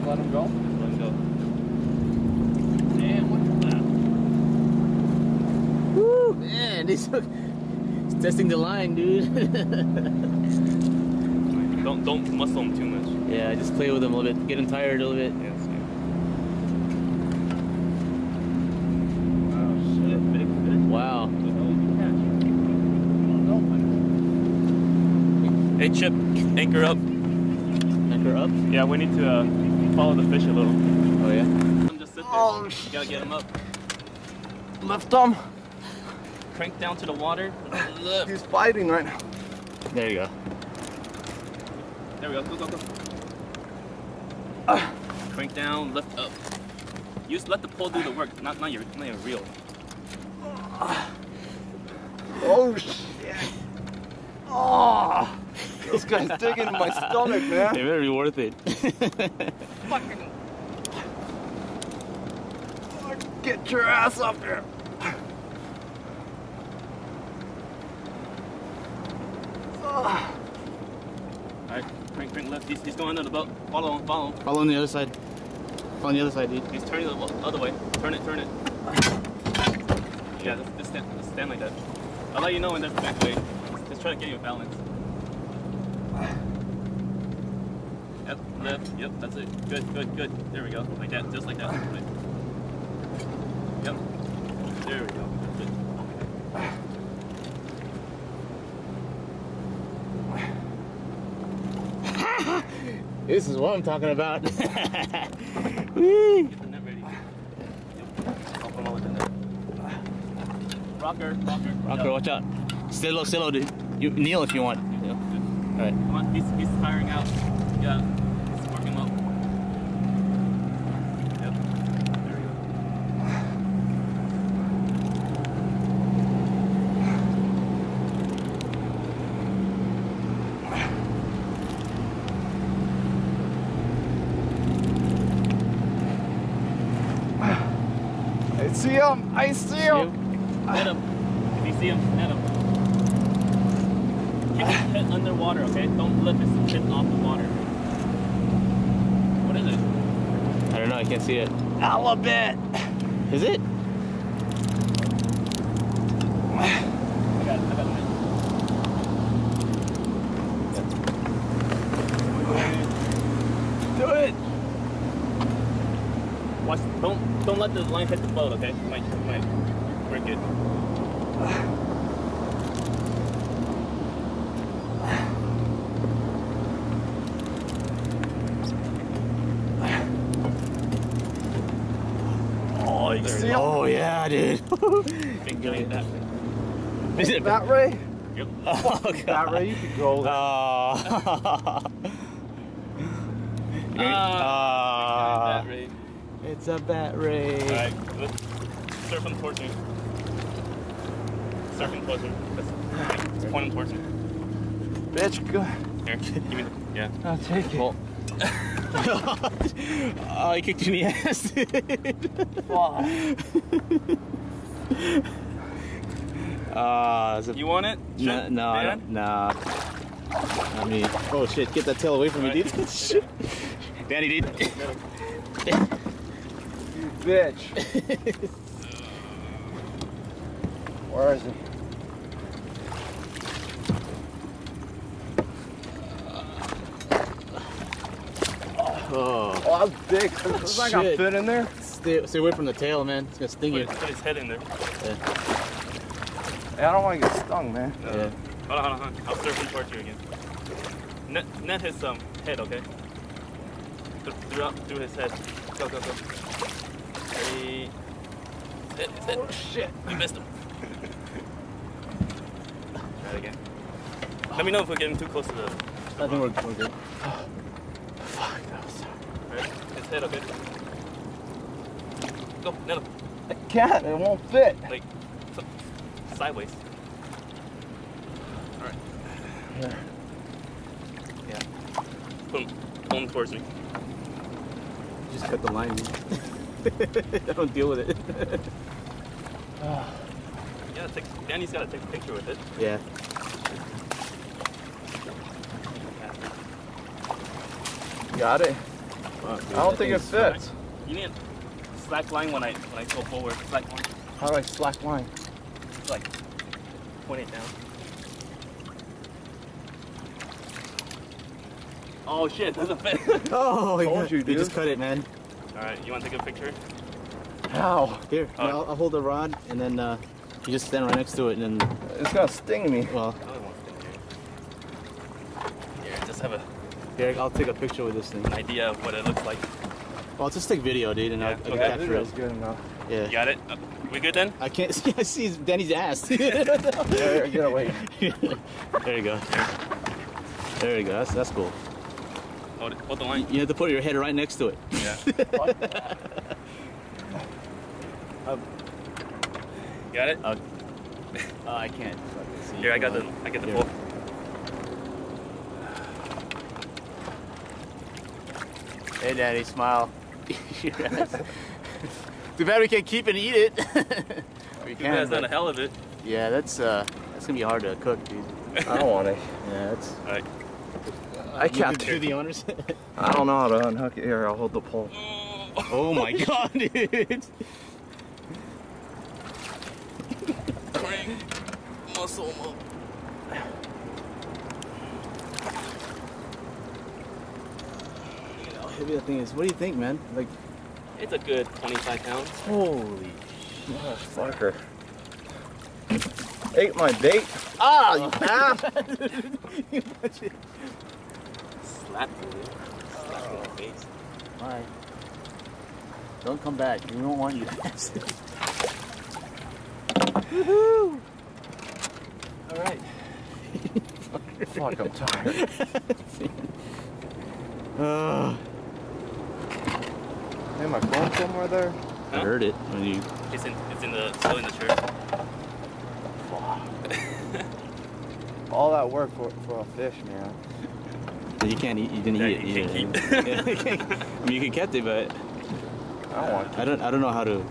Let him go. Let him go. Damn, what the? Woo, man, he's testing the line, dude. Don't muscle him too much. Yeah, just play with him a little bit, get him tired a little bit. Yes, yeah. Oh shit, big fish. Wow. Hey Chip, anchor up. Anchor up? Yeah, we need to follow the fish a little. Oh yeah? Just sit there. Oh, You gotta get him up. Lift him. Crank down to the water. Lift. He's fighting right now. There you go. There we go. Go, go, go. Crank down, lift up. You just let the pole do the work, not your reel. Oh shit. Oh, this guy's digging in my stomach, man. It better be worth it. Fucking. Get your ass up there. Alright, crank, lift. He's going under the boat. Follow him, follow him. Follow on the other side. Follow on the other side, dude. He's turning the other way. Turn it. Yeah, just stand like that. I'll let you know when they're back way. Just try to get you a balance. Yep, lift. Yep, that's it. Good. There we go. Like that, just like that. Right. Yep. There we go. Good. This is what I'm talking about. Whee! Get the net ready. Yep. I'll put them all in the net. Rocker. Rocker, watch out. Stay low, dude. You kneel if you want. Good. Alright. Come on, he's tiring out. Yeah, let's work him up. Yep. There we go. I see him. Net him. If you see him, net him. Keep his head underwater, okay? Don't lift his head off the water. What is it? I don't know, I can't see it. Halibut. Is it? I got it. Do it. Watch. Don't let the line hit the boat, okay? You might break it. Oh, you see him? Oh yeah, dude. Big giant that. Is it That Ray? Yep. Oh god. That Ray, you could go. That ray. It's a bat ray. Alright, let's surf him towards me. Surf him towards me. Let's point him towards me. Bitch, good. Here, give me the, yeah. I'll take it. Well. Oh, he kicked you in the ass, dude. You want it? No, I don't. Nah. I mean, oh shit, get that tail away from me, dude. Shit. Danny, dude. You bitch. Where is he? Oh, Oh, that's big. Does that got shit. fit in there? Stay away from the tail, man. It's gonna sting you. Put his head in there. Yeah. Hey, I don't want to get stung, man. Yeah. Hold on. I'll surf him towards you again. Net his head, okay? Through his head. Go. Hey. His head. Oh, shit. You missed him. Try it again. Let me know if we're getting too close to the. I think we're good. Fuck, that was... Alright, his head, okay? Go, net him. I can't. It won't fit. Like, sideways. Alright. Here. Yeah. Pull him towards me. Just cut the line, dude. I don't deal with it. Yeah, Danny's gotta take a picture with it. Yeah. Got it. Fuck, dude, I don't think it fits. You need slack line when I go forward. Slack line. How do I slack line? Like point it down. Oh shit, it doesn't fit. Oh, Told you, you dude. just cut it, man. Alright, you wanna take a picture? How? Here, Oh. I'll hold the rod, and then you just stand right next to it, and then, It's gonna sting me. well, Another one thing here. Here, just have here, I'll take a picture with this thing. an idea of what it looks like. Well, just take video, dude, and Yeah, I can okay. capture Video's it. good enough. Yeah. You got it? We good then? I can't see. I see Danny's ass. Yeah, get away. There you go. There you go. That's cool. Hold the line. You have to put your head right next to it. Yeah. Got it? I can't. See. Here, I got the Here. pull. Hey, Daddy, smile. Too bad we can't keep it and eat it. We You guys done a but- hell of it. Yeah, that's gonna be hard to cook, dude. I don't want it. Yeah, that's. Alright. I You can't can do the honors. I don't know how to unhook it. Here, I'll hold the pole. Oh my god, dude. Crank. Muscle them up. How heavy that thing is. What do you think, man? Like, It's a good 25 pounds. holy. Oh, fucker. Ate my bait. Ah, you ass. Slap you, dude. Slap you in the face. Alright. Don't come back. We don't want you. Woohoo! Alright. Fuck, I'm tired. Hey, my phone somewhere there? I heard it when you. It's still in the shirt. All that work for a fish, man. You can't eat. You didn't Yeah, eat it. you can't Yeah, you can't. I mean, you can catch it, but I don't want to. I don't know how to.